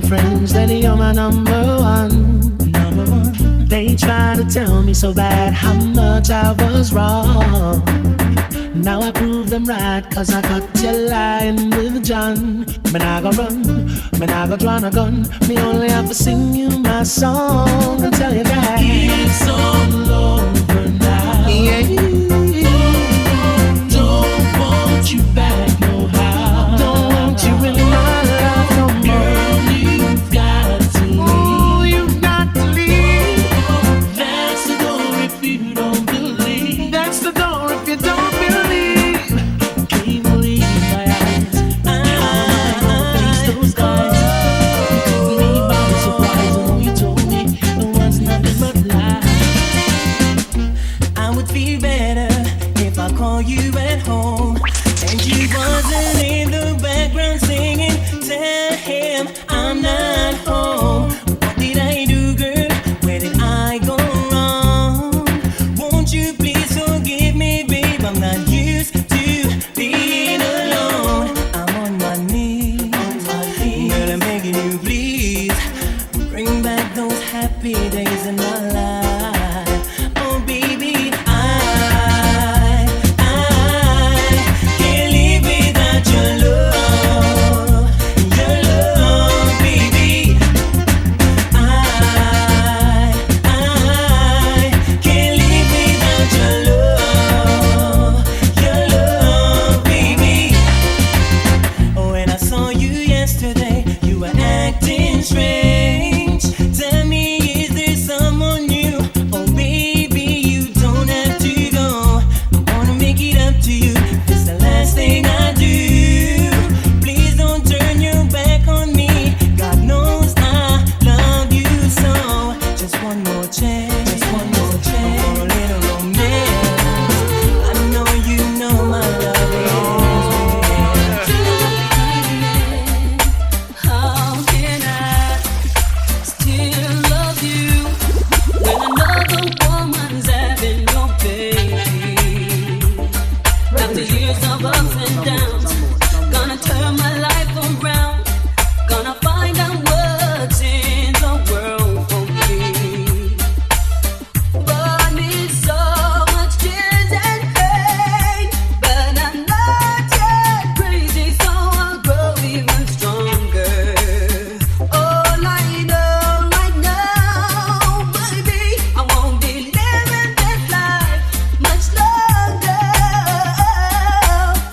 my friends that you're my number one. They try to tell me so bad how much I was wrong. Now I prove them right, cause I got you lying with John. Man, I go run, man, I go draw a gun. Me only have to sing you my song and tell you that it's all over now. Yeah. Don't want you back no how. Don't want you in my life no more. Girl, you've got to leave. Oh, you've got to leave. That's the door if you don't believe. That's the door if you don't believe. Can't believe my eyes. I face those guys. You took me by surprise and you told me there was nothing but lies. I would feel better if I call you at home and you wasn't in the background singing. Tell him I'm not home. What did I do, girl? Where did I go wrong? Won't you please forgive me, babe? I'm not used to being alone. I'm on my knees, girl, I'm begging you, please bring back those happy days in my life. Oh, baby, I can't live without your love, baby. I can't live without your love, baby. When I saw you yesterday, you were acting strange. Tell me, is there someone new? Oh, baby, you don't have to go. I wanna make it up to you. It's the last thing I do. Please don't turn your back on me. God knows I love you so. Just one more chance, just one more chance for a little romance. I know you know my love is How can I still love you when another woman's having your baby? After years of ups and downs, gonna turn my life around. Gonna find out what's in the world for me. But need so much tears and pain. But I'm not yet crazy, so I'll grow even stronger. All I know right now, baby, I won't be living this life much longer.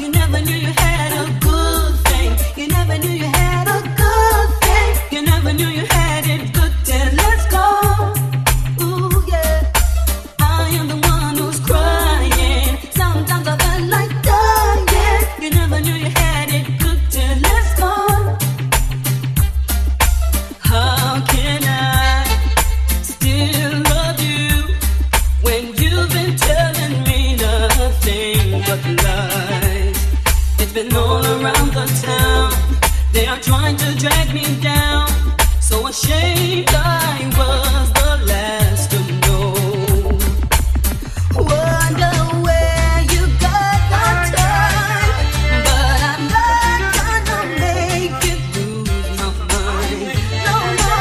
You never knew you had a good thing. You never knew you had a good thing. You never knew you had it good till let's go. Ooh, yeah. I am the one who's crying. Sometimes I feel like dying. You never knew you had it good till let's go. How can I still love you when you've been telling me nothing but lies? It's been all around the town. They are trying to drag me down. So ashamed I was the last to know. Wonder where you got the time, but I'm not gonna make you lose my mind. No, no.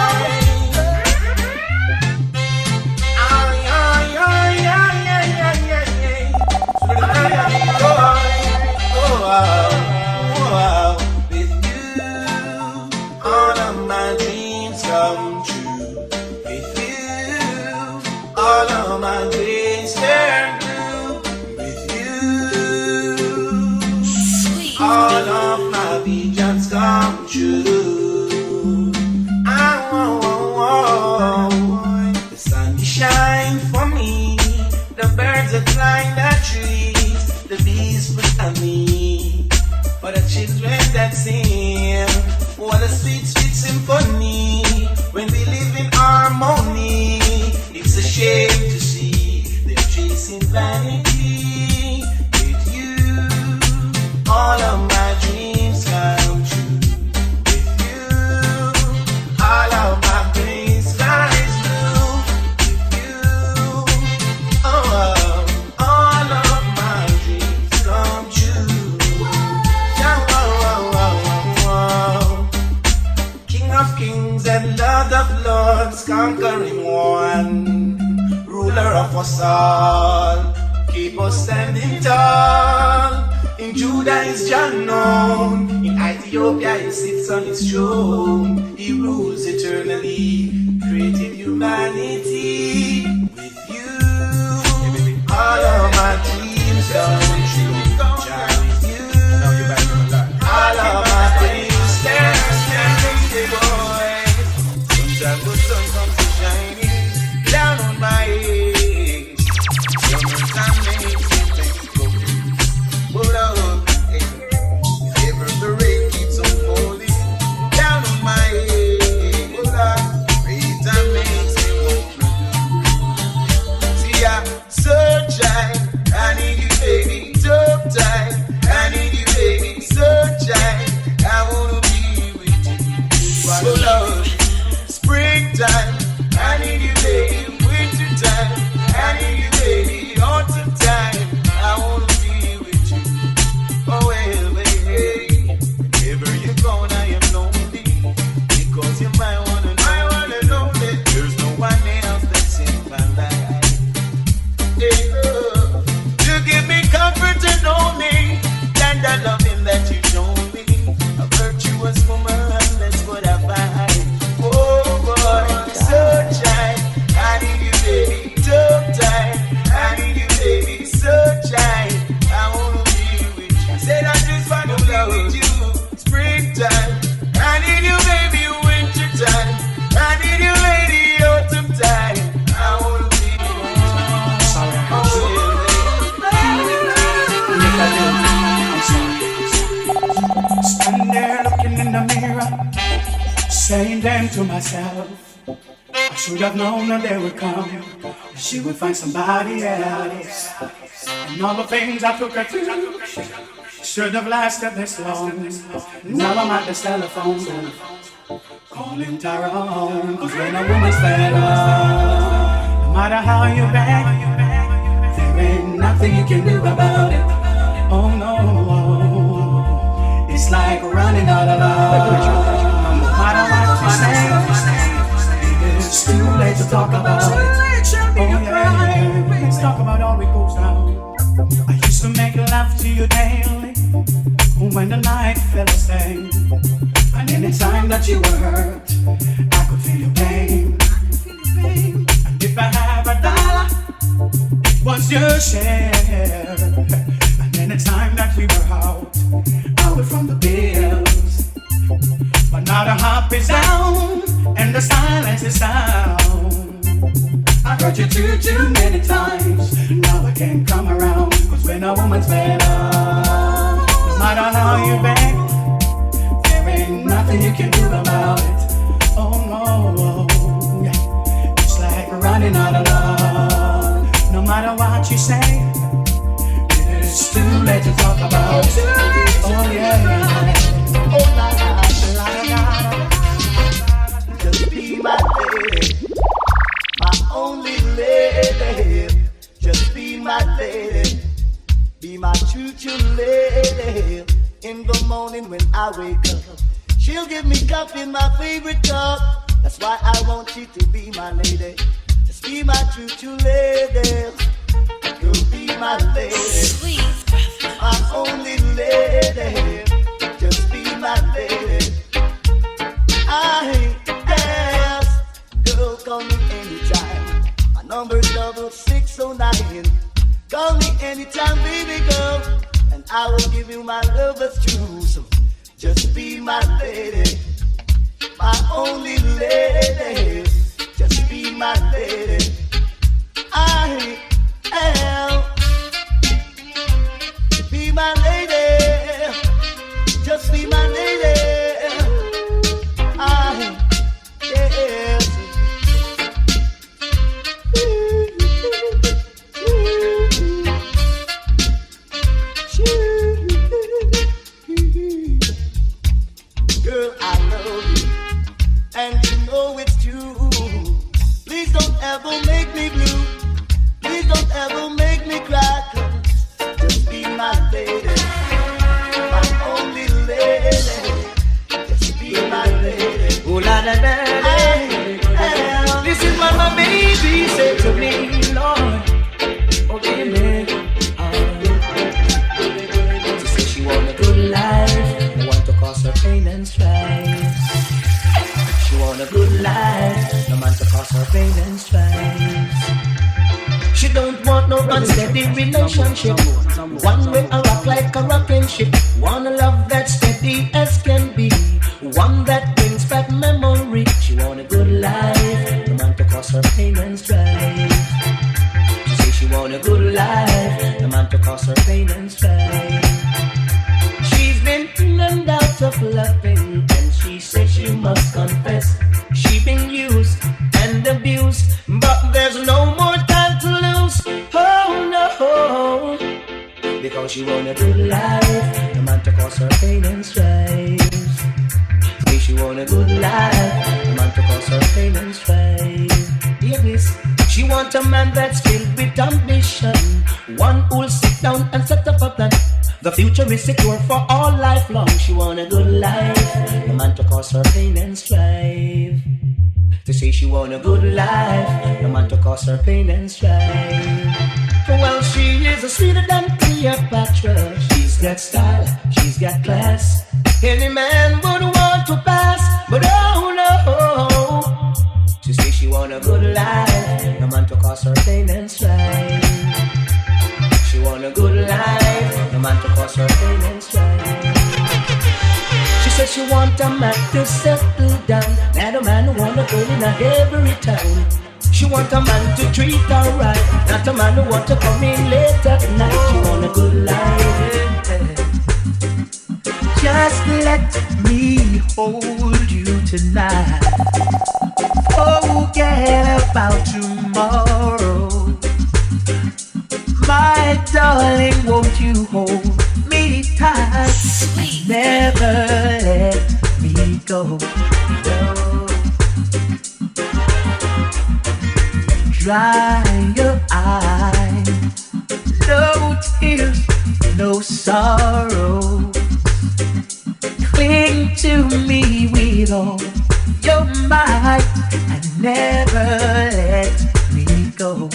With you, all of my dreams come true. With you, all of my dreams turn blue. With you, all of my visions come true. The sun shine for me, the birds are climb the trees, the bees put on me. For the children that sing, what a sweet, sweet symphony. When we live in harmony, it's a shame to see they're chasing vanity. With you, all of my dreams come true. With you, all of my dreams rise blue. With you, all of my dreams come true. Yeah, conquering one, ruler of us all, keep us standing tall. In Judah is Jah known, in Ethiopia he sits on his throne. He rules eternally, created humanity. With you, all of my dreams come true. Jah with you, all of my dreams can stay, boy. Sometimes the sun comes to shining down on my head. Summertime makes me thankful. Hold up, hey. If ever the rain keeps on falling down on my head, hold up, rain time makes me want to do. See, I'm so shy, I need you, baby, so tight. I need you, baby, so shy. I wanna be with you. Hold up, springtime. I need you, baby, wintertime. I need you, baby, autumn time. I wanna be with you. Oh, well, hey, wherever you're going, I am lonely. Because you're my one and only. There's no one else that's in my life. Hey, you give me comfort and only, and the loving that you show me. A virtuous woman, that's what I find. Oh boy, sunshine. I need you, baby, tough time. I need you, baby, sunshine. I wanna be with you. Said I just wanna be with you. Springtime. I need you, baby, wintertime. I need you, lady, autumn time. I wanna be with you. Sorry, Oh, stand there looking in the mirror, saying damn to myself, I should have known that they would come. She would find somebody else. And all the things I took her to should have lasted this long. Now I'm at this telephone calling Tyrone. Cause when a woman's fed up, no matter how you beg, there ain't nothing you can do about it. Oh no, it's like running out of love. No matter what you say, it's too late to talk about it. Oh yeah, let's talk about all it goes down. I used to make love to you daily when the night fell asleep. And any time that you were hurt, I could feel your pain. And if I have $1, it was your share. And any time that we were out, I was from the bills. But now the harp is down and the silence is sound. I heard you too many times. Now I can't come around. Cause when a woman's fed up, no matter how you beg, there ain't nothing you can do about it. Oh no, it's like running out of love. No matter what you say, it's too late to talk about it. Oh yeah. Oh la la la la. Just be my lady, my only lady. Just be my lady, be my choo-choo lady. In the morning when I wake up, she'll give me coffee in my favorite cup. That's why I want you to be my lady. Just be my choo-choo lady. You'll be my lady, my only lady. Just be my lady. I dance. Girl, call me anytime. My number's 6609. Call me anytime, baby girl, and I will give you my love that's true. So just be my lady, my only lady. Just be my lady. I am. Be my lady. Just be my lady. I yes. Girl, I love you, and you know it's true. Please don't ever make me blue. Please don't ever make me and strife. She want a good life, no man to cause her pain and strife. She don't want no unsteady relationship. One way a rock like a rocking ship. Want a love that's steady as can be. One that brings back memory. She want a good life, no man to cause her pain and strife. She say she want a good life, no man to cause her pain and strife. She's been in and out of loving, and she says she must confess she been used and abused, but there's no more time to lose. Oh no, because she want a good life, no man to cause her pain and strife. Say she want a good life, no man to cause her pain and strife. Hear this. She want a man that's filled with ambition, one who'll sit down and set up a plan. The future is secure for all life long. She want a good life, no man to cause her pain and strife. To say she want a good life, no man to cause her pain and strife. Well, she is a sweeter than Cleopatra. She's got style, she's got class. Any man would want to pass, but oh no. She say she want a good life, no man to cause her pain and strife. She want a good life, no man to cause her pain and strife. She said she want a man to settle down, not a man who wanna go in a every town. She want a man to treat her right, not a man who want to come in late at night. She want a good life. Just let me hold you tonight. Forget about tomorrow. My darling, won't you hold me tight? Sweet. Never let me go. No. Dry your eyes. No tears, no sorrow. Cling to me with all your might and never let me go.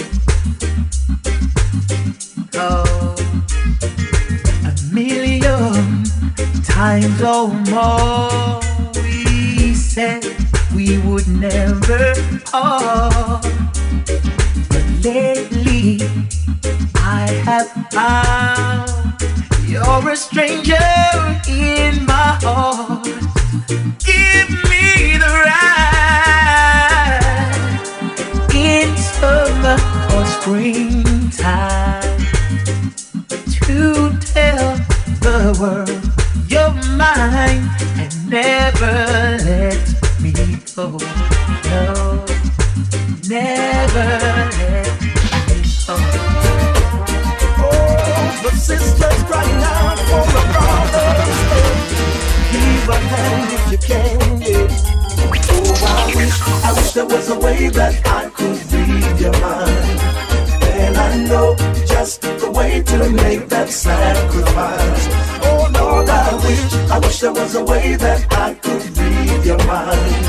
Oh, a million times or more we said we would never part. But lately I have found you're a stranger in my heart. Give me the right in summer or springtime to tell the world you're mine and never let me go. No, never let me go. The sisters crying out for the brothers. Give a hand if you can, yeah. Oh, I wish there was a way that I could read your mind. And I know just the way to make that sacrifice. Oh Lord, I wish there was a way that I could read your mind.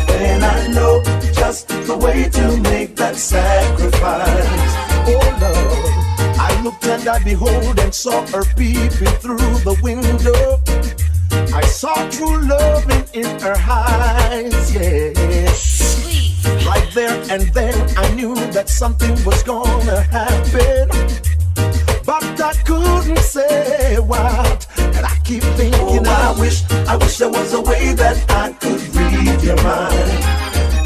And I know just the way to make that sacrifice. Oh Lord, I looked and I behold and saw her peeping through the window. I saw true loving in her eyes, yeah. Sweet. Right there and then I knew that something was gonna happen, but I couldn't say what. And I keep thinking, I wish there was a way that I could read your mind.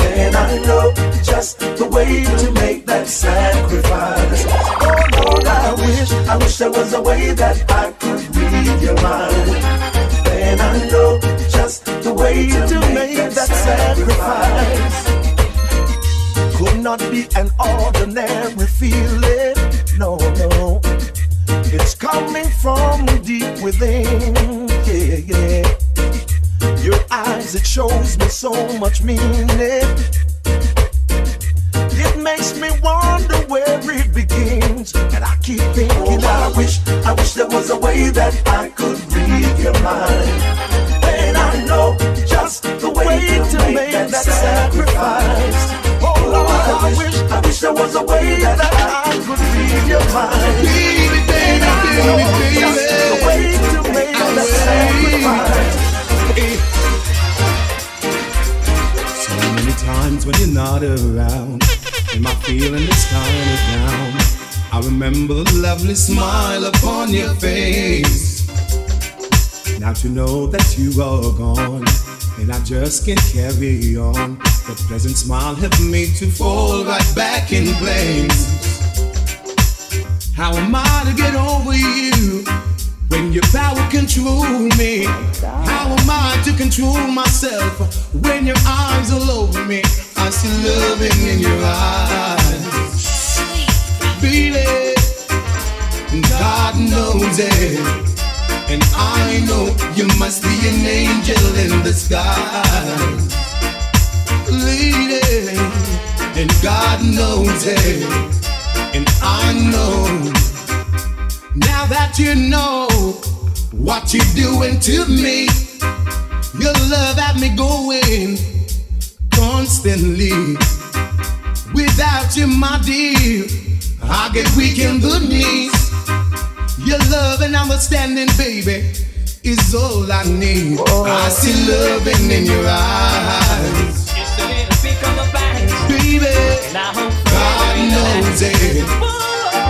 And I know just the way to make that sacrifice. Oh Lord, I wish there was a way that I could read your mind. And I know just the way to make that sacrifice. Could not be an ordinary feeling, no, no. It's coming from deep within, yeah, yeah. Your eyes, it shows me so much meaning. It makes me wonder where it begins. And I keep thinking, I wish there was a way that I could read your mind. And I know just the way to make that sacrifice. Oh Lord, I wish there was a way that I could read your mind. And I know just the way to make that sacrifice. not around and my feeling is kind of down, I remember the lovely smile upon your face. Now to know that you are gone and I just can't carry on, the pleasant smile helped me to fall right back in place. How am I to get over you when your power control me? How am I to control myself when your arms all over me? I see loving in your eyes, baby. God knows it, and I know you must be an angel in the sky, lady. And God knows it, and I know. Now that you know what you're doing to me, your love had me going constantly. Without you, my dear, I get weak in the knees. Your love and understanding, baby, is all I need. I see loving in your eyes, Just a little pick on the back, baby. and I hope God knows it,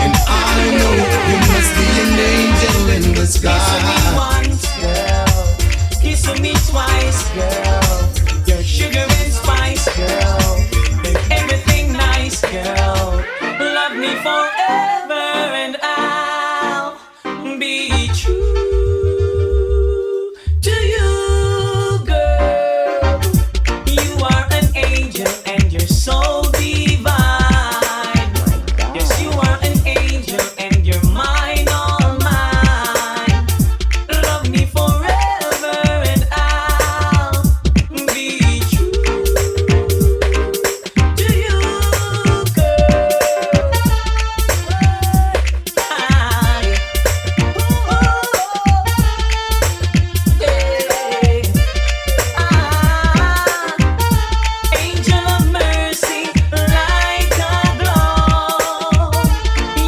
and I know you must be an angel in the Kiss me sky. once, girl. Kiss me twice, girl. Your sugar and spice, girl. Make everything nice, girl. Love me forever and I'll be true to you, girl. You are an angel and you're so divine. Yes, you are an angel and you're mine, all mine. Love me forever and I'll be true to you, girl. Angel of mercy, like a glow.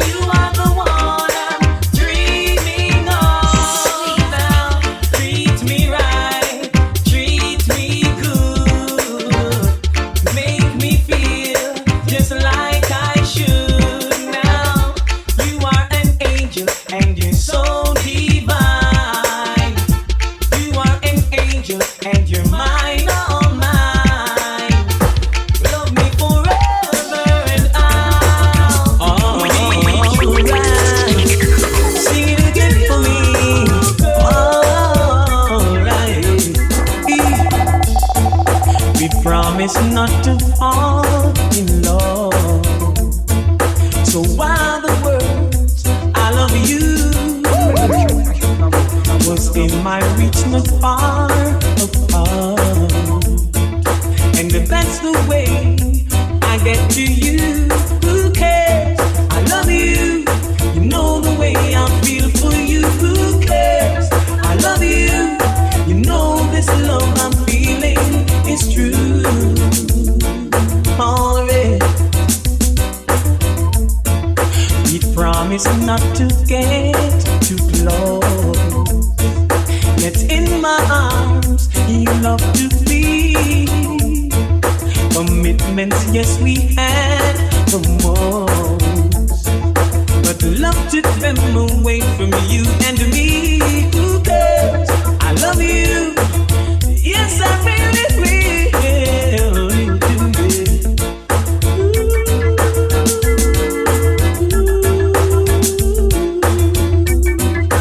You are the one I'm dreaming of. Now treat me right, treat me good, make me feel just like I should. Now you are an angel and you're so divine. You are an angel and you're mine, all mine. Love me forever and I'll be right. Sing it again for me. Alright. We promise not to fall in love. So while the words I love you was in my reach not far apart, and if that's the way I get to you, who cares? I love you. You know the way I feel for you. Who cares? I love you. You know this love I'm feeling is true. Alright. We promise not to get too close. Yet in my arms you love to be. Commitments, yes, we had the most, but love took them away from you and me. Who cares? I love you. Yes, I really will. You do it.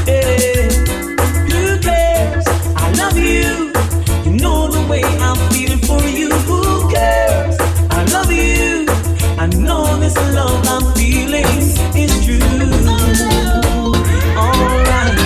Yeah. Who cares? I love you. You know the way I feel for you. Who cares? I love you. I know this love I'm feeling is true. Alright.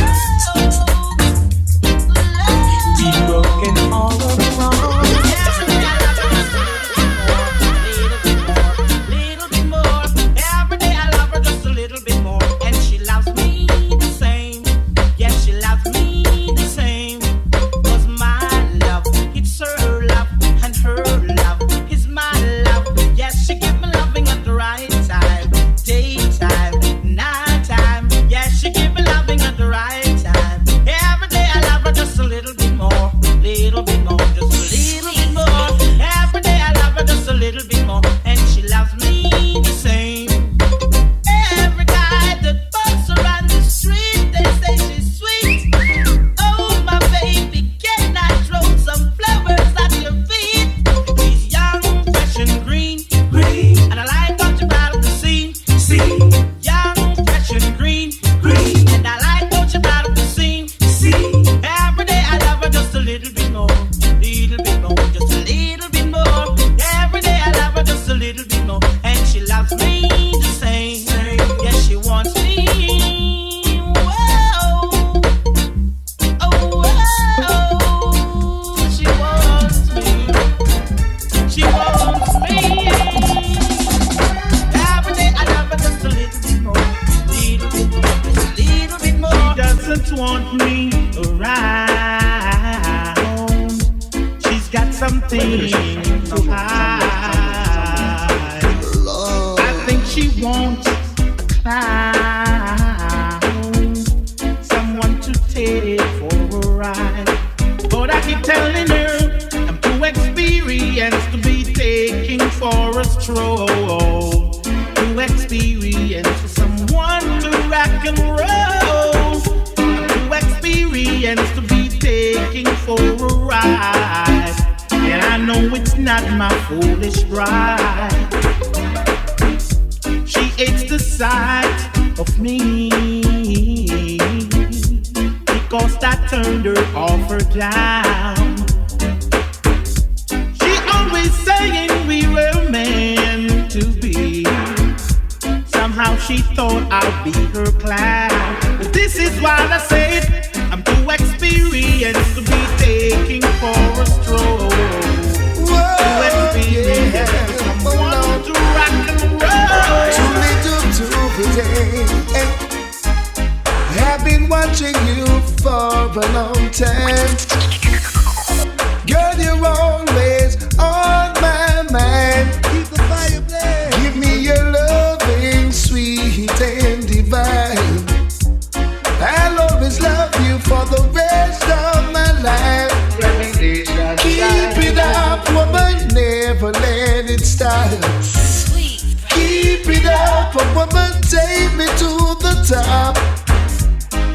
something to hide. I think she wants a clown, someone to take for a ride. But I keep telling her I'm too experienced to be taking for a stroll. Too experienced for someone to rock and roll. I'm too experienced to be taking for a ride. And I know it's not my foolish bride. She hates the sight of me because I turned her off or down. She always saying we were meant to be. Somehow she thought I'd be her clown. But this is why I said I'm too experienced to be taking for a stroll. Too experienced for someone to rock and roll. Too little to pretend. I've been watching you for a long time. Girl, you're always on my mind. Keep the fire blazing. Give me your loving, sweet and divine. I'll always love you for the rest of my life. Keep it up, woman, never let it stop. Keep it up, woman, take me to the top.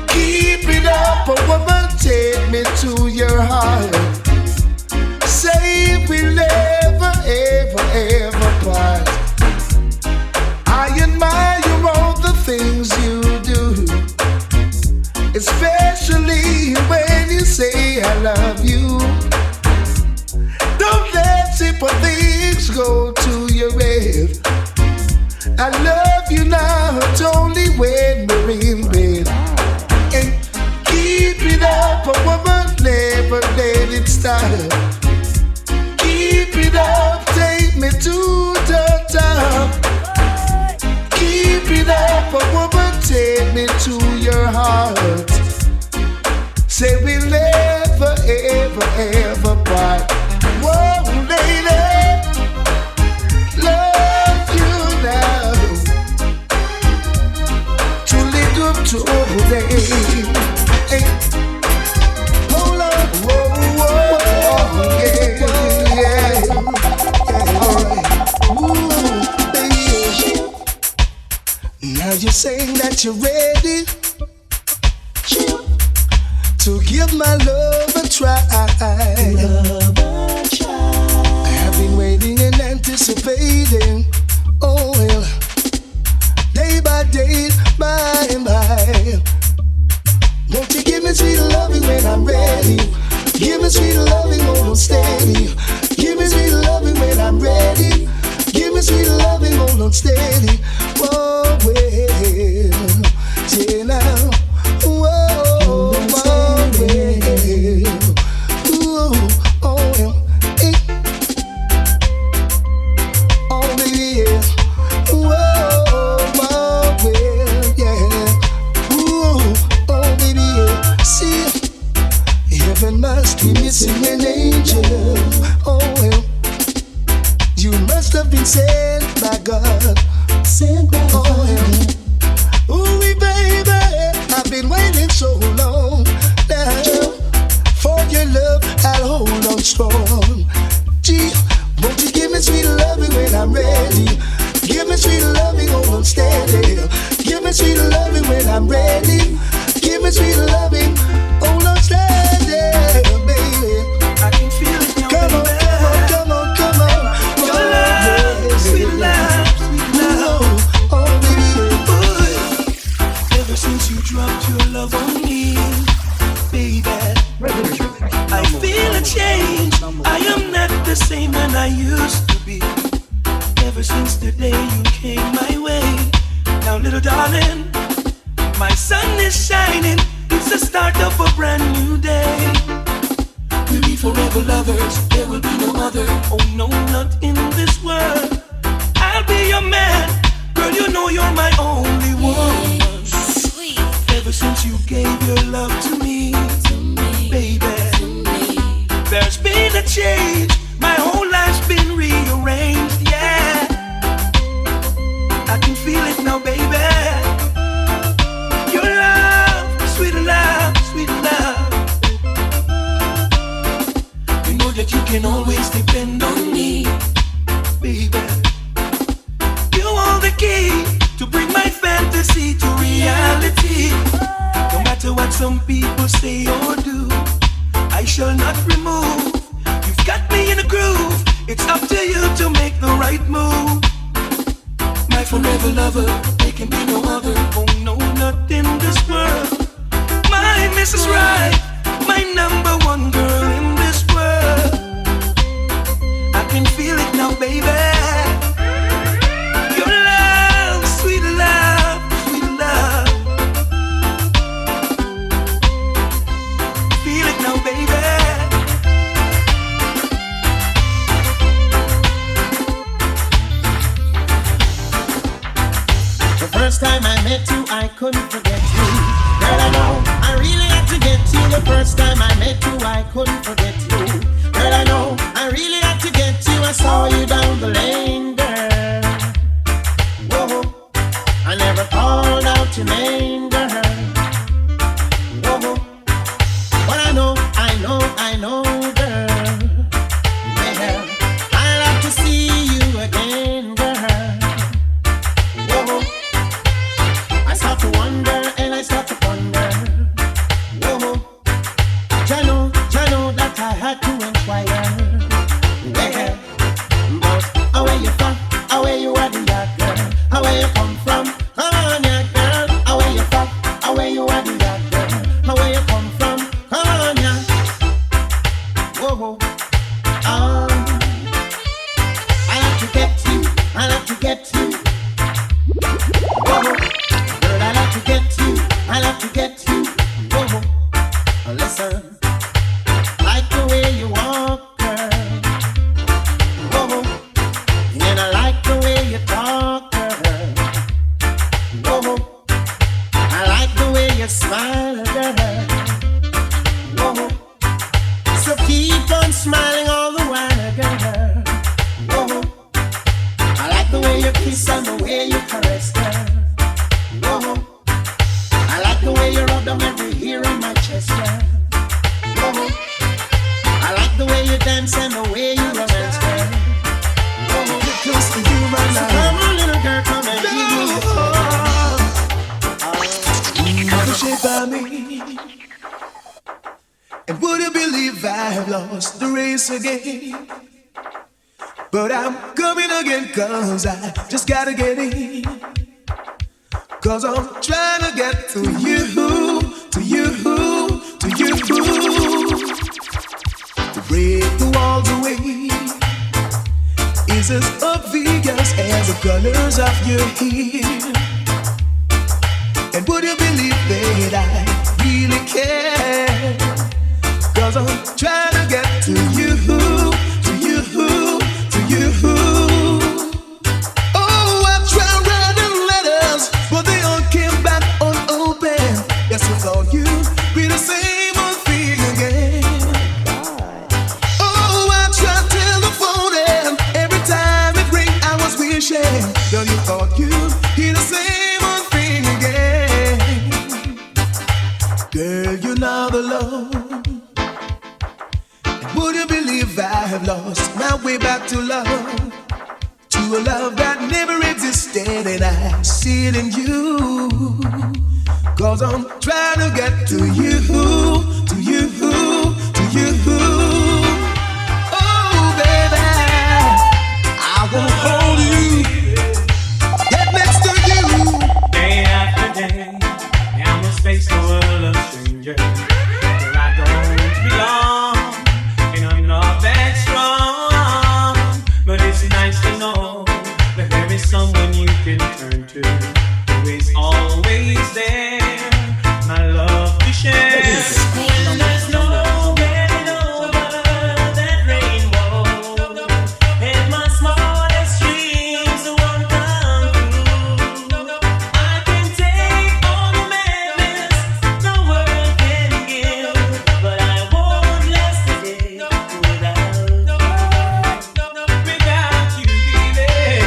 Keep it up, woman, take me to your heart. Say we'll never, ever, ever part. I admire all the things you do, especially when you say I love you. Don't let simple things go to your head. I love you now, it's only when we're in bed. And keep it up, a woman, never let it stop. Keep it up, take me to the top. Keep it up, a woman, take me to your heart. Say we'll never, ever, ever part. Whoa, lady, love you now. Too little to obey. Hey. Hold on, whoa, whoa, yeah, yeah, yeah. Ooh, baby. Now you're saying that you're ready to give my love a try. I've been waiting and anticipating. Oh well, day by day, by and by. Won't you give me sweet loving when I'm ready? Give me sweet loving on steady. Give me sweet loving when I'm ready. Give me sweet loving on steady. Oh well, say now. Whoa. Must be missing an angel. Oh well, you must have been sent by God. Sent by God. Oh well, ooh baby, I've been waiting so long now for your love. I'll hold on strong. Gee, won't you give me sweet loving when I'm ready? Give me sweet loving, hold on steady. Give me sweet loving when I'm ready. Give me sweet loving, hold on steady, baby. I can feel it now, come baby. Come on, come on, come on. Your love, sweet love, sweet love. Oh, baby. Boy, ever since you dropped your love on me, baby, I feel a change. I am not the same man I used to be. Ever since the day you came my way, now little darling, my sun is shining. It's the start of a brand new day. We'll be forever lovers. There will be no other. Oh no, not in this world. I'll be your man. Girl, you know you're my only one. Sweet. Ever since you gave your love to me, baby, there's been a change. that you can always depend on me, baby. You are the key to bring my fantasy to reality. No matter what some people say or do, I shall not remove. You've got me in a groove. It's up to you to make the right move. My forever lover, there can be no other. Oh no, not in this world. My Mrs. Right, my number one girl in this world. I can feel it now, baby. Your love, sweet love, sweet love. Feel it now, baby. The first time I met you, I couldn't forget you. Girl, I know I really had to get you. The first time I met you, I couldn't forget you. Girl, I know I really had to get you. I saw you down the lane, girl. Whoa, I never called out your name, girl. Whoa, but I know, girl. Yeah, I'll have to see you again, girl. Whoa, I start to wonder and I start to ponder. Whoa, Jano, that I had to inquire. Yeah, but where you from? Where you are, the yard girl? Where you come from? Come on, yeah, girl. Where you from? Where you are, the yard girl? Where you come from? Come on, yeah. Whoa, I have to get you. I have to get you. Whoa, girl, I have to get you. I have to get you. Whoa, listen, like the way you walk, girl. Whoa, and I like the way you talk, girl. Whoa, I like the way you smile, girl. Whoa, so keep on smiling all the while, girl. Whoa, I like the way you kiss and the way you caress, girl. Whoa, I like the way you rub down every hair on my chest, girl. Whoa, I like the way you dance and the way you romance, girl. Whoa, get close to you, my love. So come on, little girl, come and give me your Come shape by me. And would you believe I've lost the race again? But I'm coming again, cause I just gotta get in. Cause I'm trying to get to you, to you, to you. To break the walls away is as obvious as the colors of your hair. And would you believe that I really care? Cause I'm trying to get to you, to you, to you. Oh, I tried writing letters, but they all came back unopened. Yes, I thought you'd be the same old thing again. Oh, I tried telephoning, every time it rang I was wishing. Girl, you thought you'd be the same old thing again. Girl, you're not alone. Would you believe I have lost my way back to love? To a love that never existed, and I see it in you. Cause I'm trying to get to you, to you, to you. Oh, baby, I wanna hold you, get next to you. Day after day, I must face the world of strangers where I don't belong. I'm not that strong, but it's nice to know that there is someone you can turn to who is always there, my love to share. When there's no getting over that rainbow, and my smallest dreams won't come true, I can take all the madness the world can give, but I won't last a day without you, baby.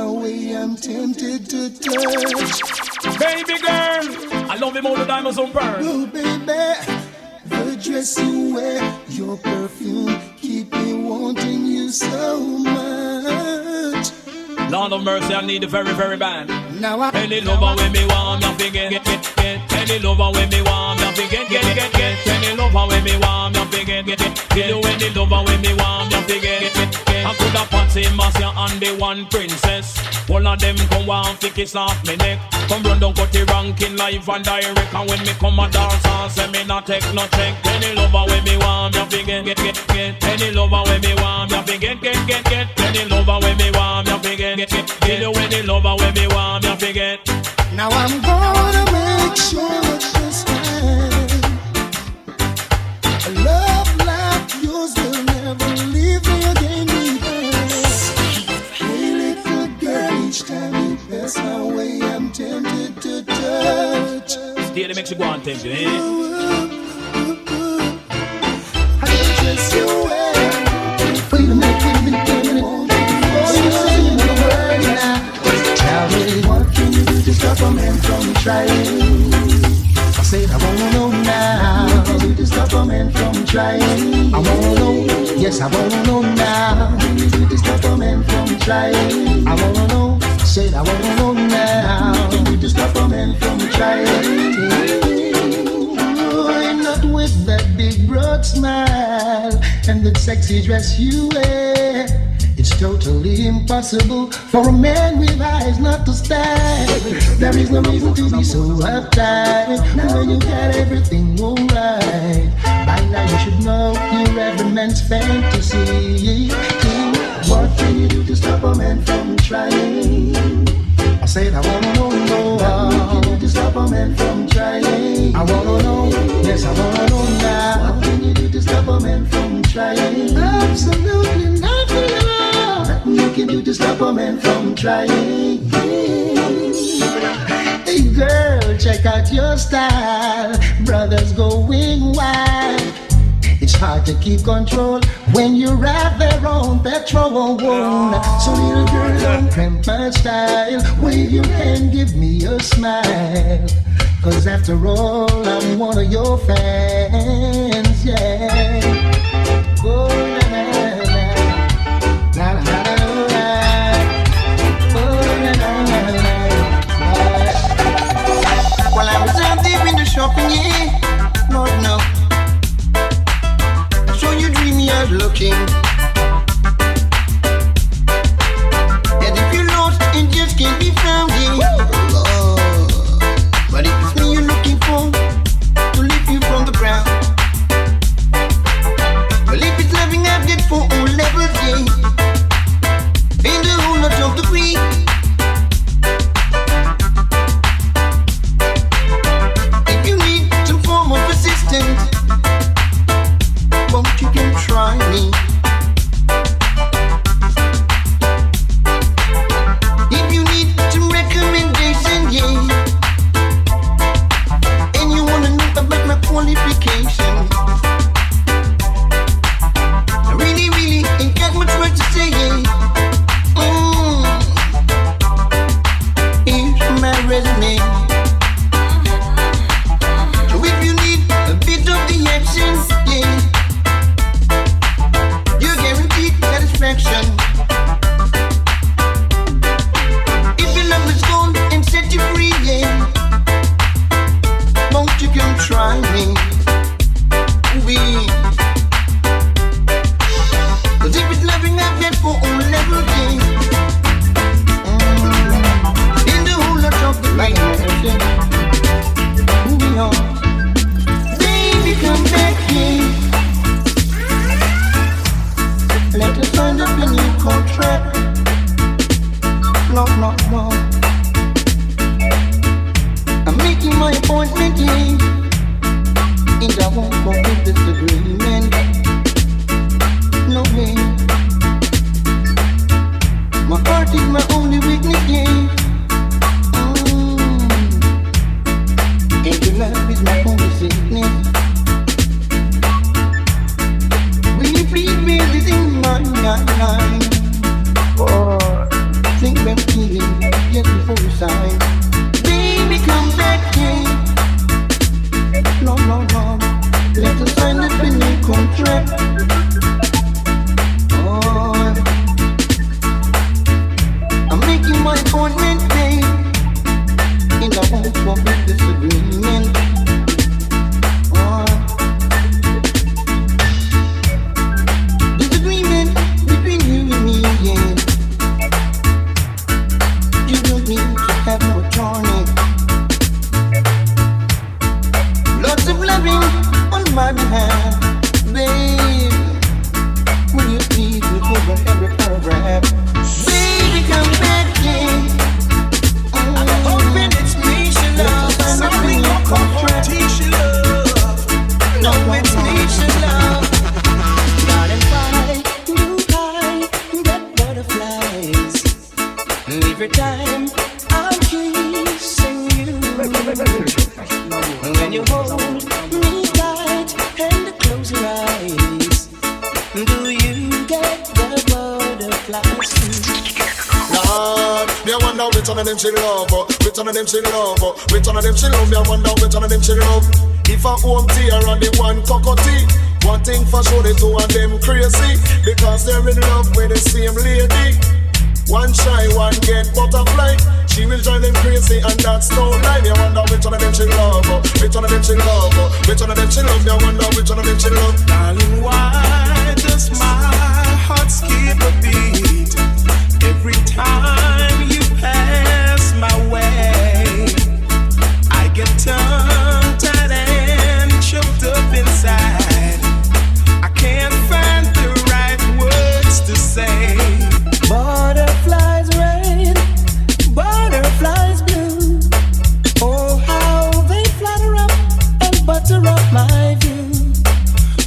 no way I'm tempted to touch. Baby girl, I love him all the diamonds on pearl. Oh baby, the dress you wear, your perfume, keep me wanting you so much. Lord of mercy, I need the very, very bad. Now I any lover when me want, me forget, get. Any lover when me want, me forget, get. Any lover when me want, me forget, get. You any lover when me want, me forget, get. I could have fancy Marcia and the one princess. All of them come want to kiss off me neck. Come run down cut the ranking live and direct. And when me come a dance and say me not take no check. Any lover when me want, me forget, get. Any lover when me want, me forget, get. Any lover when me want, me forget, get. You any lover when me want, me forget. Now I'm gonna make sure this time a love like yours will never leave me again behind. Hey little girl, each time you pass my way I'm tempted to touch. Still it makes you go on tempt you, eh? I just you wear. Wait a minute, tell me what can you do to stop a man from trying? I said I wanna know now. What can you do to stop a man from trying? I wanna know, yes I wanna know now. What can you do to stop a man from trying? I wanna know, said I wanna know now. What can you do to stop a man from trying? Oh, not with that big broad smile and that sexy dress you wear. It's totally impossible for a man with eyes not to stand. There is no reason to be so uptight when you got everything alright. By now you should know you're every man's fantasy. What can you do to stop a man from trying? I said I wanna know. What can you do to stop a man from trying? I wanna know. Yes, I wanna know now. What can you do to stop a man from trying? Absolutely nothing. You can do to stop a man from trying. Hey girl, check out your style. Brothers going wild. It's hard to keep control when you ride their own petrol. So little girl, don't cramp my style. Wave your hand, give me a smile. Cause after all, I'm one of your fans, yeah. Oh, na na na. Na na na. While I was out there in the shopping, yeah, Lord no. So you dreamy out looking. And if you're lost and just can't be found, yeah. But if it's me you're looking for, to lift you from the ground. Well, if it's loving I've got for all levels, yeah. In the whole lot of the week. Won't you can try me? If you need some recommendation, yeah, and you wanna know about my qualification, I really ain't got much words to say, yeah. Here's my resume. If your love is gone and set you free, yeah, won't you come try me? Cause if it's loving I've got for all level, yeah. In the whole lot of the light, moving on. Baby, come back here. Let us find up a new contract. No. I'm making my appointment, yeah. And I won't go with this agreement. No way. My heart is my only weakness, yeah. And your love is my only sickness. Will you please bear this in mind? Think about me. feeling get before you sign. Baby, come back here. No, no, no. Let us sign up a new contract. Oh, I'm making my appointment day in the hope of a disagreement. Oh, disagreement between you and me, yeah. You don't need to have no attorney. Lots of loving on my behalf, babe. Will you please look over every paragraph? Baby, come back here. I'm hoping it's me she loves. Something up for she love. No, it's me she love. Garden fly, blue high, get butterflies. Every time I'm kissing you, when you hold me tight and close your eyes, do you get the butterflies too? Lord, me I wonder which one of them she love, which one of them she love, which one of them she love. Me I wonder which one of them she love. If I home tea and the one cockatoo, one thing for sure the two of them crazy, because they're in love with the same lady. One shy, one get butterfly. She will drive them crazy and that's no lie. Me I wonder which one of them she love, which one of them she love, which one of them she love. Me I wonder which one of them she love. Darling, why does my heart skip a beat every time you pass my way? I get tongue-tied and choked up inside. I can't find the right words to say. Butterflies red, butterflies blue. Oh, how they flutter up and butter up my view.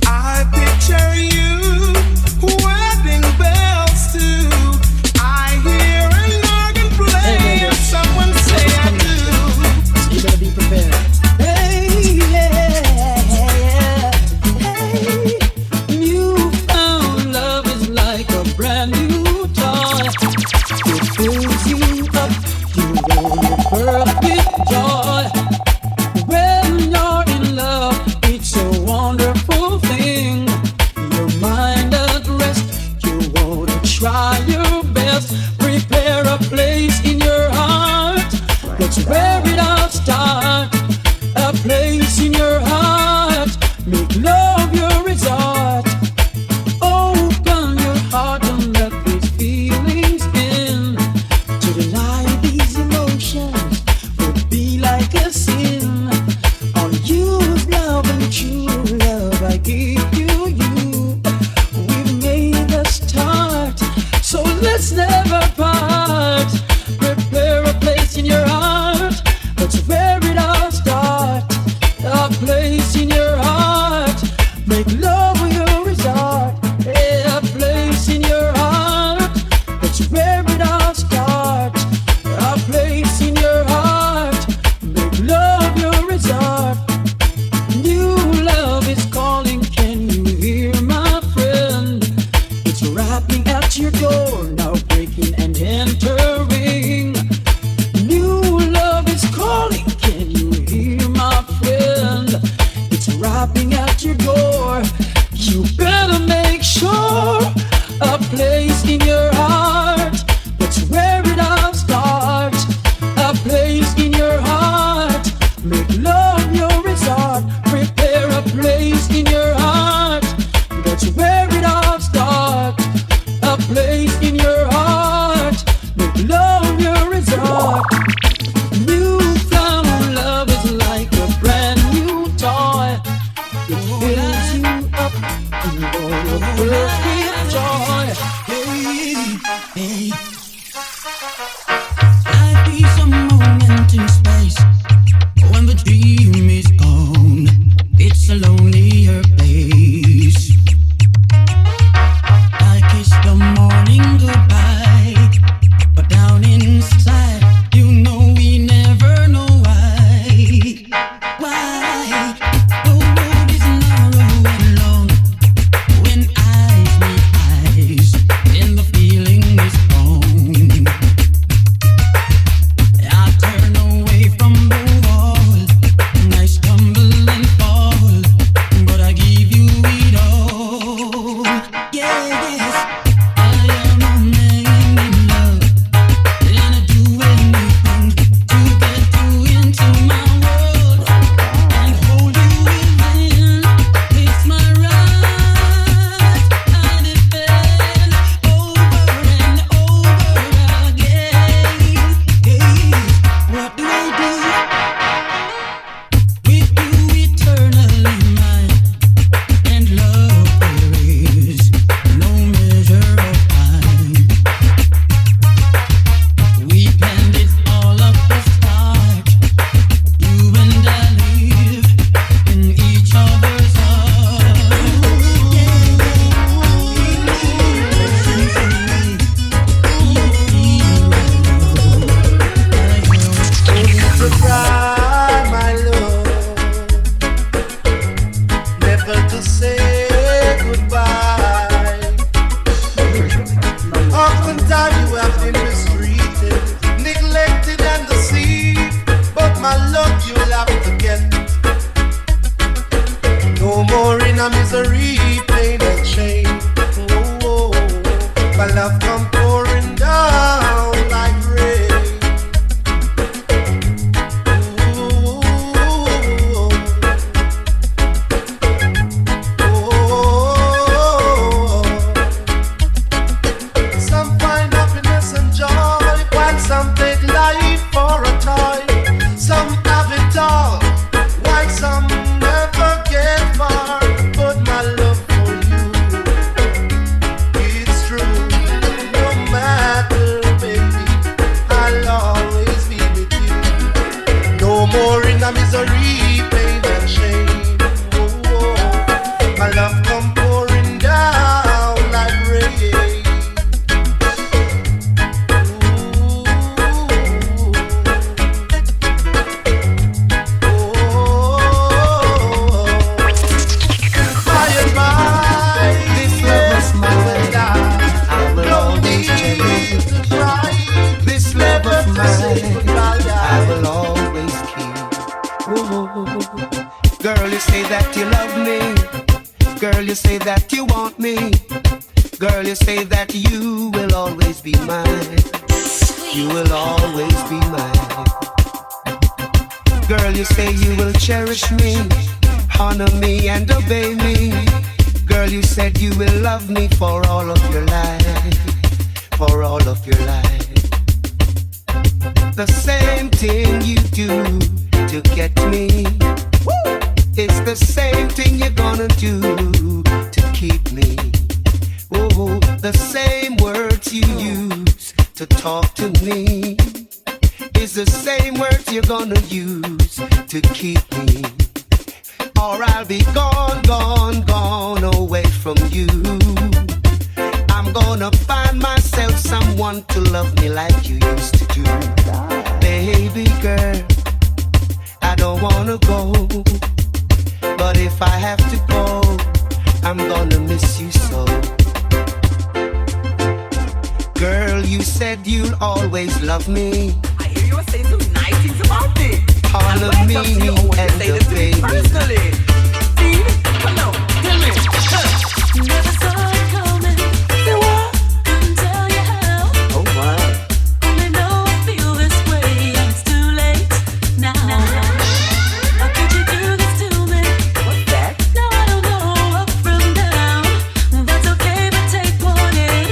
I picture you, wedding bells too. I hear an organ play and someone say I do. You better be prepared. Hey, yeah, hey. You found love is like a brand new toy. It fills you up, you roll with joy. When you're in love, it's a wonderful thing. Your mind at rest, you wanna try your best. Prepare a place in your heart. That's where it all starts. A place in your heart. Make love your resort. Open your heart and let these feelings in. To deny these emotions would be like a sin. On you love and true love I give you. We've made a start, so let's never part. Prepare a place in your heart. That's where it all starts. A place in your heart. Make love your resort. A place in your heart. That's where it all starts. A place in your heart. Make love your resort. New love is calling. Can you hear, my friend? It's rapping at your door, now breaking and entering. New love is calling. Can you hear, my friend? It's rapping at your door. You better make sure a place in your heart. That's where it all starts. A place in your heart. Make love your resort. Prepare a place in your heart. That's where it all starts. A place in your heart. Make love your resort. New found love is like a brand new toy. It fills you up and overflows with joy. Hey, hey. Life is a moment in space. When the dream is gone, it's a lonelier place. I kiss the morning goodbye, but down inside, you know of misery, pain and shame. Oh, oh. My love come pouring down like rain. By and by, this love is mine. I will always cherish. This love of mine, I will always keep. Ooh. Girl, you say that you love me. Girl, you say that you want me. Girl, you say that you will always be mine. You will always be mine. Girl, you say you will cherish me, honor me and obey me. Girl, you said you will love me for all of your life. For all of your life. The same thing you do to get me, it's the same thing you're gonna do to keep me. Oh, the same words you use to talk to me is the same words you're gonna use to keep me. Or I'll be gone, gone, gone away from you. I'm gonna find myself someone to love me like you used to do. Baby girl, I don't wanna go, but if I have to go, I'm gonna miss you so. Girl, you said you'll always love me. I hear you say some nice things about it. Honor me and obey me. Personally, see, come on, tell me. Never saw it coming. Say what? Couldn't tell you how. Oh my. Only know I feel this way, and it's too late now. How could you do this to me? What's that? Now I don't know up from down. That's okay, but take warning.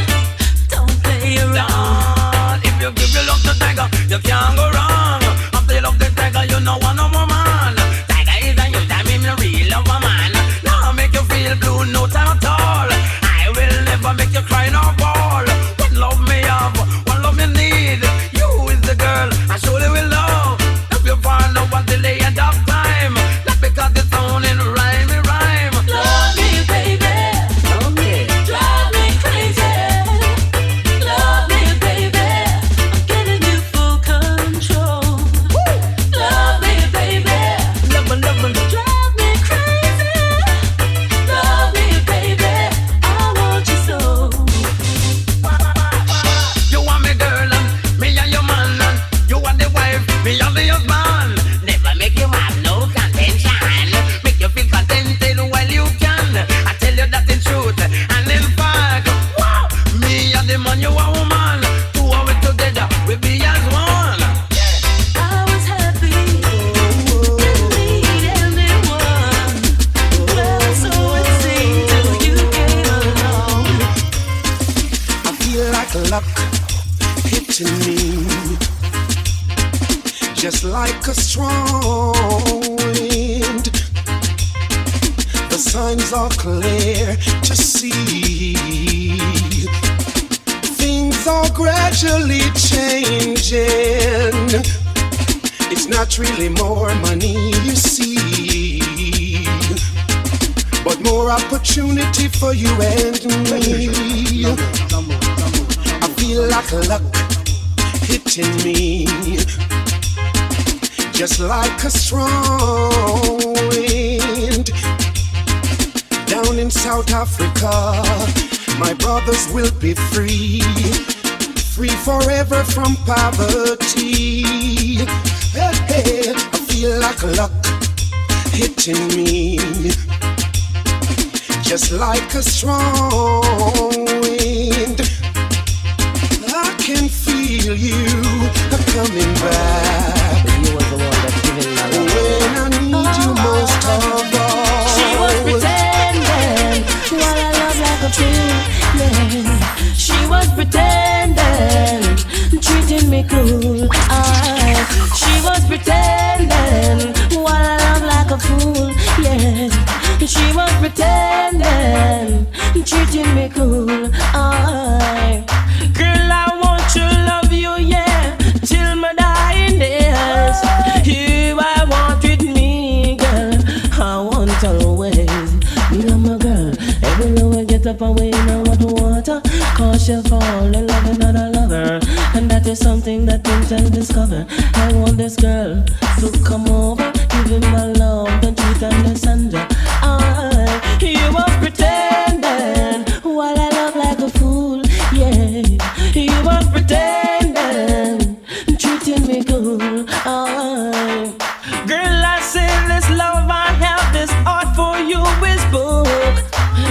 Don't play around. If you give your love to Tiger, you can't go wrong. After you love the Tiger, you know one no more man. Tiger is a you time him the real love a man. Now make you feel blue, no time at all. I will never make you cry nor bawl. One love me have, one love me need. You is the girl I surely will love. If you find out until the end of time, not because it's sounding rhyme. Love me, baby. Love me. Drive me crazy. Love me, baby. I'm getting you full control. Love me, baby. Love me. Drive me crazy. Love me, baby. I want you so. You want me girl and me and your man and you want the wife, me and the husband. Never make you have no contention. Make you feel contented while you can. I tell you that in truth and in fact. Wow, me and the man, you a woman. Two of it together, we be as one. I was happy. Didn't need anyone. Well, so it seemed till you came along. I feel like luck hitting me, just like a strong wind. The signs are clear to see. Things are gradually changing. It's not really more money you see, but more opportunity for you and me. I feel like luck hitting me, just like a strong wind. Down in South Africa, my brothers will be free, free forever from poverty. Hey, hey, I feel like luck hitting me, just like a strong wind. I can feel you coming back. You was the one that's giving my love. When I need you most of all. She was pretending while I love like a fool. Yeah, she was pretending, treating me cruel. She was pretending while I love like a fool. Yeah, she was pretending, treating me cruel. Girl, I want to love you, yeah, till my dying days. You, I want with she'll fall in love with another lover, and that is something that things I'll discover. I want this girl to come over, give him my love, don't treat her like Sandra. You were pretending while I love like a fool, yeah. You were pretending, treating me cool. Girl, I say this love I have, this art for you is book.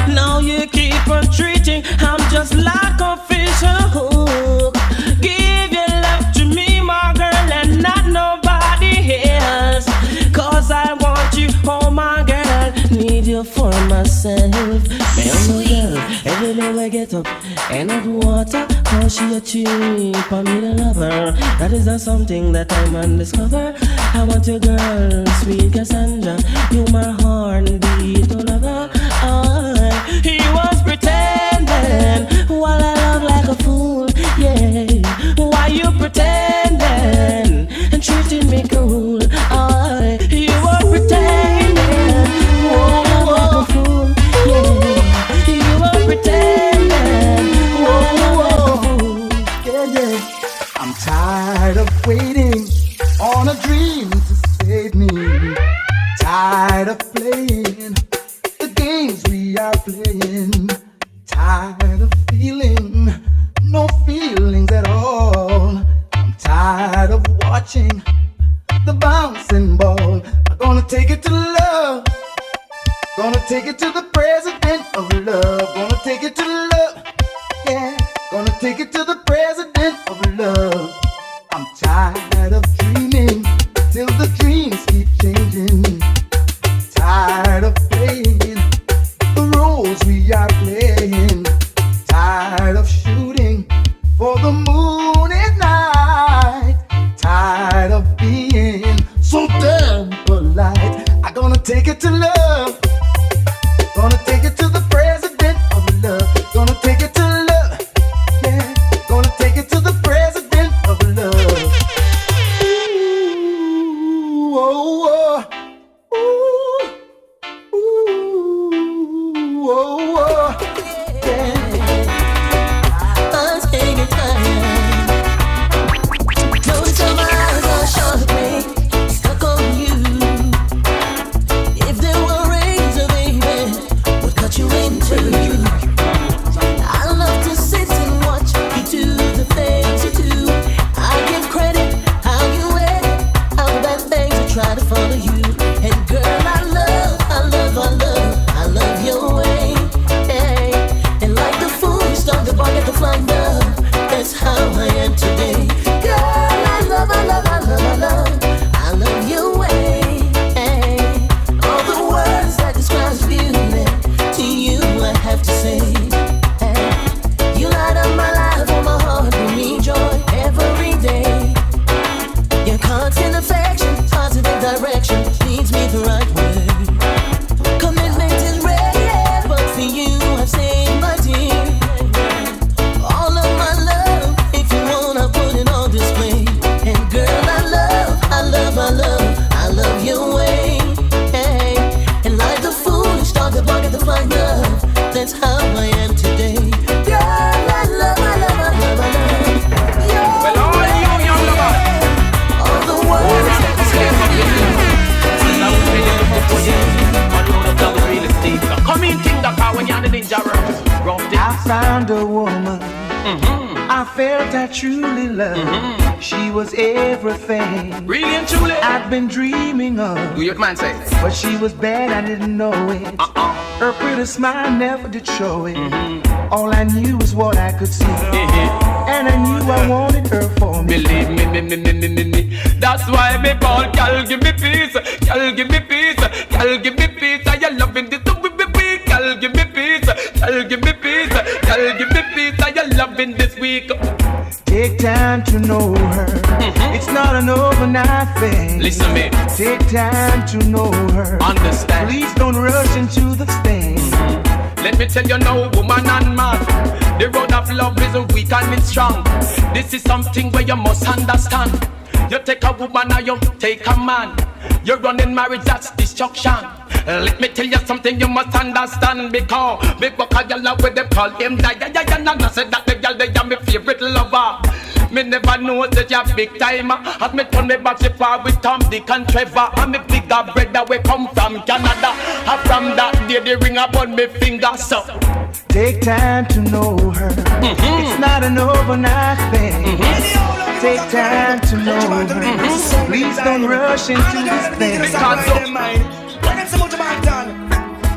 Now you keep on treating, I'm just like a fish on a hook. Give your love to me, my girl, and not nobody else. Cause I want you, oh my girl, I need you for myself. Man, girl, every day I get up and I do water, cause she a cheap, I need a lover. That is not something that I man discover. I want your girl, sweet Cassandra, you my heartbeat, oh lover. He was pretending while I love like a fool, yeah. Why you pretending and treating me cool? You were pretending while I love like a fool, yeah. You were pretending while I love like a fool, yeah. I'm tired of waiting on a dream to save me. Tired of playing the games we are playing. Tired of feeling no feelings at all. I'm tired of watching the bouncing ball. I'm gonna take it to love. Gonna take it to the president of love. Gonna take it to love. Yeah. Gonna take it to the president of love. I'm tired of dreaming till the dreams keep changing. Tired of playing the roles we are playing. Tired of shooting for the moon at night. Tired of being so damn polite. I'm gonna take it to love. Gonna take it to the president of love. Gonna take it to love. Yeah. Gonna take it to the president of love. Ooh, oh, oh. Ooh, ooh, oh, oh. Yeah. I'm taking time. Don't tell my eyes are sharp, stuck on you. If there were razor, baby, would cut you into you. I love to sit and watch you do the things you do. I give credit how you act, how bad things I try to follow you. And girl, I love your way. Hey. And like the fool, you start to bark at the flying dove. That's how I am today. Girl, I love your way. Hey. All the words that describes beauty, to you I have to say. Hey. You light up my life, on my heart, bring me joy every day. Your constant affection, positive direction, leads me the right way. Commitment is rare, but for you I've saved my dear. All of my love, if you want, I'll put it on display. And girl, I love your way. Hey. And like the fool, you start to bark at the flying dove. That's how I am today. Girl, I love your Well, all you young lovers, all the words that come in, think the car when you're the ninja rough I found a woman I felt I truly loved. She was everything really and truly I'd been dreaming of. do your man say But she was bad, I didn't know it. Her pretty smile never did show it. All I knew was what I could see. And I knew I wanted her for me. believe me. That's why me call, girl, give me peace. Girl, give me peace. Girl, give me peace. Are you loving this? Girl, give me peace. Girl, give me peace. Girl, give me peace. Are you loving this week? Take time to know her. It's not an overnight thing. Listen me. Take time to know her. Understand. Please don't rush into the thing. Let me tell you now, woman and man, the road of love isn't weak and it's strong. This is something where you must understand. You take a woman or you take a man. You're running marriage, that's destruction. Let me tell you something you must understand. Because big buck a girl with them call him Diana. And I said that the girl they are my favorite lover. Me never know that you're big time. As me turn me back to far with Tom, Dick and Trevor. And me bigger brother we come from Canada. And from that day the ring upon me finger. So take time to know her. It's not an overnight thing. Take time to know her. Please don't rush into this thing. When it's about Banton,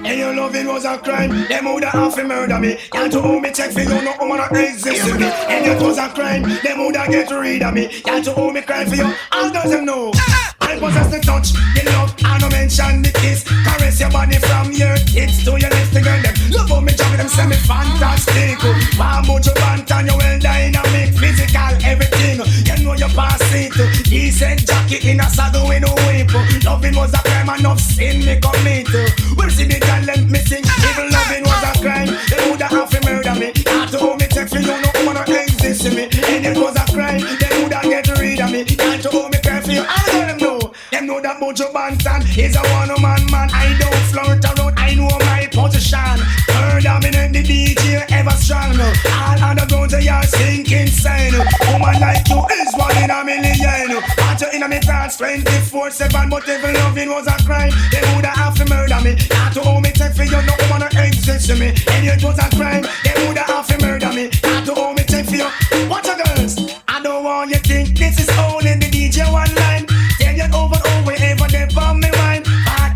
and your loving was a crime, them woulda have to murder me. Can't to hold me check for you, no woman exist to me. And it was a crime, them woulda get rid of me. Can't to hold me cry for you, all doesn't know. I possess the touch, the love, I no mention the kiss. Caress your body from your hips to your legs, the girl them. Love how me jump them, say me fantastic. Wow, Buju Banton, you well dynamic, physical, everything. You know you pass it. Decent jacket in a saddle with no whip. Loving was a crime, enough sin me commit. We'll see the girl them missing. Even loving was a crime, they woulda have to murder me. Can't to hold me check for you, no woman exist to me. And it was a crime, they woulda get rid of me. Can't to hold me cry for you, I let them know. Them know that Buju Banton is a one-man man. I don't flirt around, I know my position. Third dominant, the DJ ever strong. All underground, they are sinking sane. Woman like you is one in a million. Watch you in a me thoughts 24/7. But if loving was a crime, they woulda have to murder me. Not to hold me take for you, no woman exist to me. And it was a crime, they woulda have to murder me. Not to hold me take for you. Watch your girls, I don't want you think this is only the DJ one line. Tell you over and over, ever there for me mind.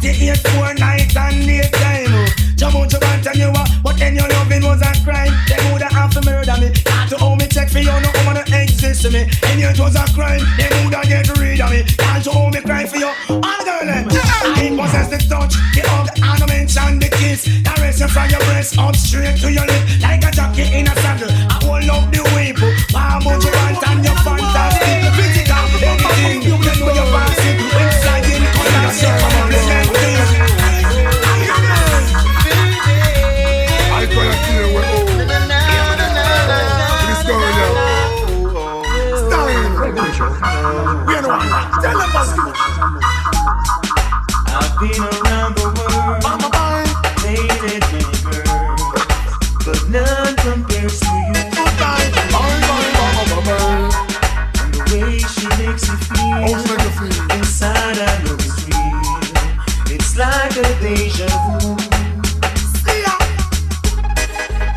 48 4 nights and daytime. Buju Banton you are, but then your loving was a crime. They woulda have to murder me. Not to hold me check for you, no woman exist to me. And it was a crime, they woulda get rid of me. Not to hold me cry for you, all girl them. I possess the touch, the hug, and I mention the kiss. Caress you from your breast up straight to your lip, like a jockey in a saddle. I hold up the whip. Wow, Buju Banton, you're fantastic. Physical, anything, you know you're fancy. When sliding, collapse, you're complimenting. I try to clear way over. Let's go now. Style. We are the one. Tell them what's good. I've been around the world, dated many girls, but none compares to you. And the way she makes me feel, inside I know it's real. It's like a deja vu.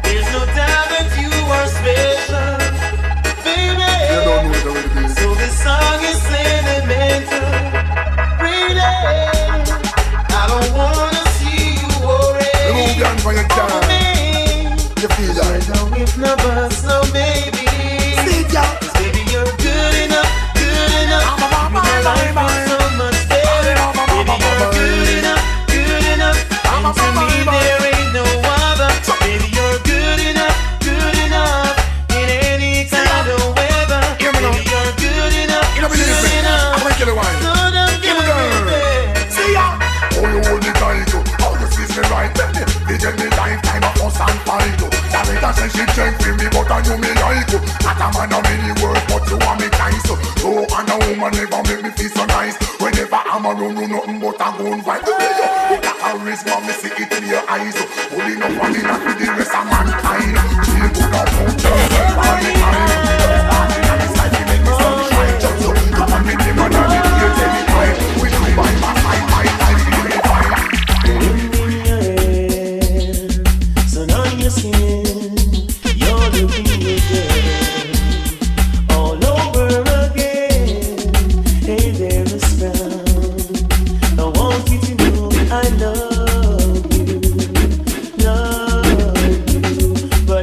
There's no doubt that you are special, baby. So this song is sentimental, really. I don't wanna see you worry over me. You feel that? No if, no buts, no maybe. Cause baby you're good enough, good enough. Your life is so much better. Baby you're good enough, and to me there ain't no other. Baby you're good enough, in any kind of weather. Baby you're good enough, good enough. So don't get me. See ya. Oh, you hold me tight, oh, you squeeze me right. They get me lifetime of us and fight. That better say she check for me, but I know me like. Not a man of many words, but you want me nice. So and a woman never make me feel so nice. Whenever I'm around, do nothing but a gun fight. With that charisma, me see it in your eyes. Holding up on me, not with the rest of mankind. She could have found her all the time. And it's like you make me sunshine. Just so come on, me name and I'll be here till the time. With you by my side, my life will be fine. So now your skin, you're looking good all over again. Hey there, Miss Brown, I want you to know I love you, but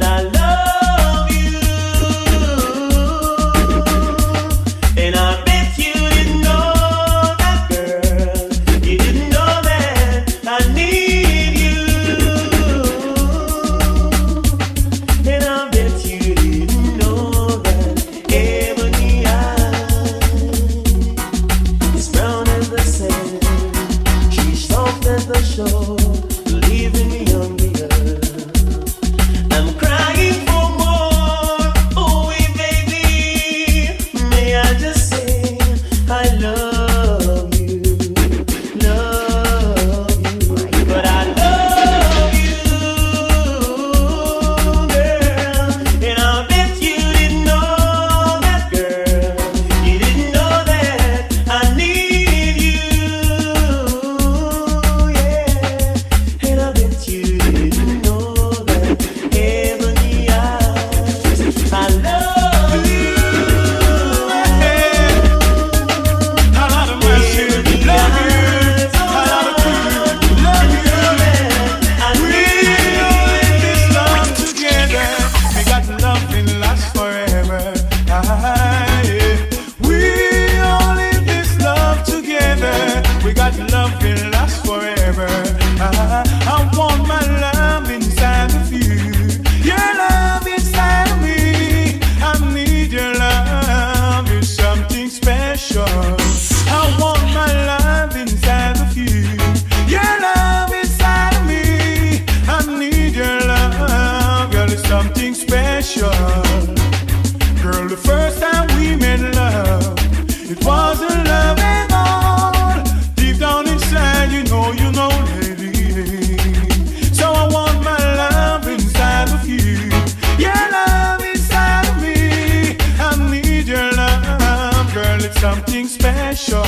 it's something special.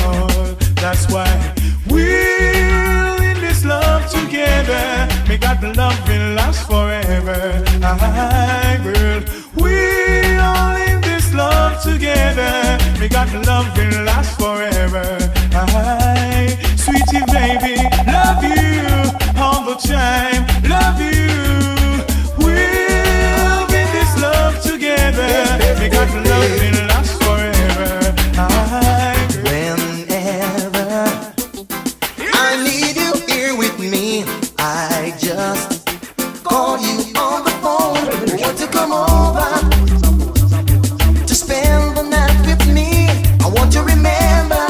That's why we're in this love together. May God the love will last forever. Aye, girl, we all in this love together. May God the love will last forever. Aye, sweetie baby, love you all the time. Love you. We'll get this love together. May God the love will last forever. Aye, girl. Whenever I need you here with me, I just call you on the phone. Want to come over to spend the night with me. I want to remember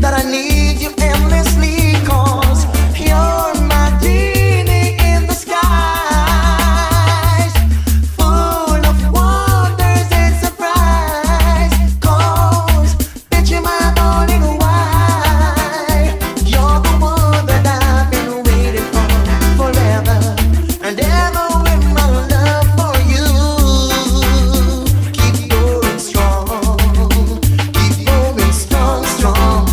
that I need you endlessly, 'cause you're my genie in the skies, full of wonders and surprise. 'Cause picture my darling, why you're the one that I've been waiting for forever and ever. With my love for you, keep going strong, keep going strong, strong.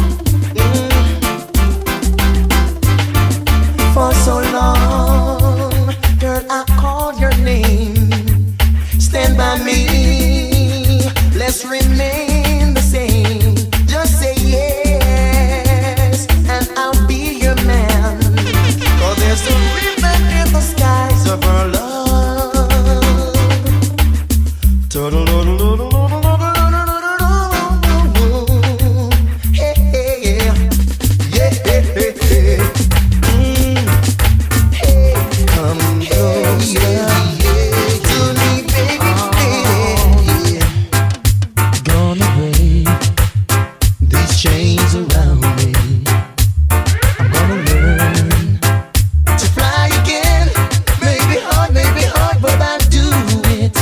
For so long, girl, I called your name. Stand by me, let's remain the same. Just say yes, and I'll be your man. 'Cause there's a ribbon in the skies of our love. Hey, hey, yeah. Yeah, hey, hey, hey. Hey, come closer to me, baby, baby. Gonna break these chains around me. I'm gonna learn to fly again. Maybe hard, but I do it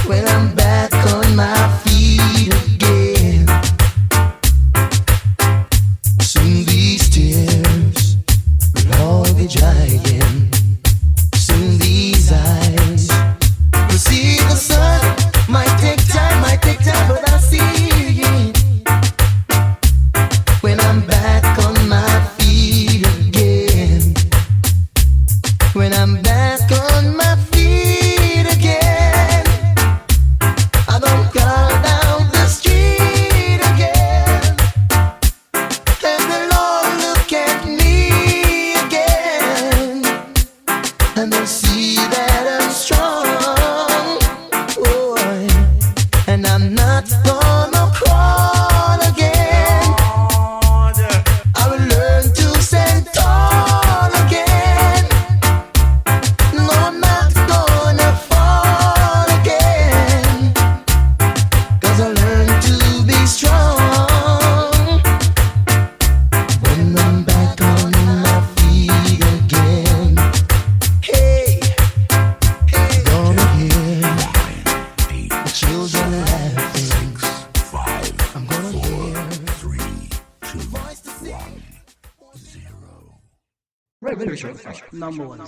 when I'm back on my feet again. Soon these tears will all be drying. Soon these eyes will see the sun. Might take time, but I see it when I'm back on my feet again. When I'm back on my feet again, I don't go down the street again, and they'll all look at me again, and they'll see that I'm strong, boy, and I'm not gonna crawl again. I will learn to stand tall again. No, I'm not gonna fall again, 'cause I learned to be strong when I'm back on my feet again. Hey, gonna hear the children laughing. I'm gonna hear the voice to sing. Number one.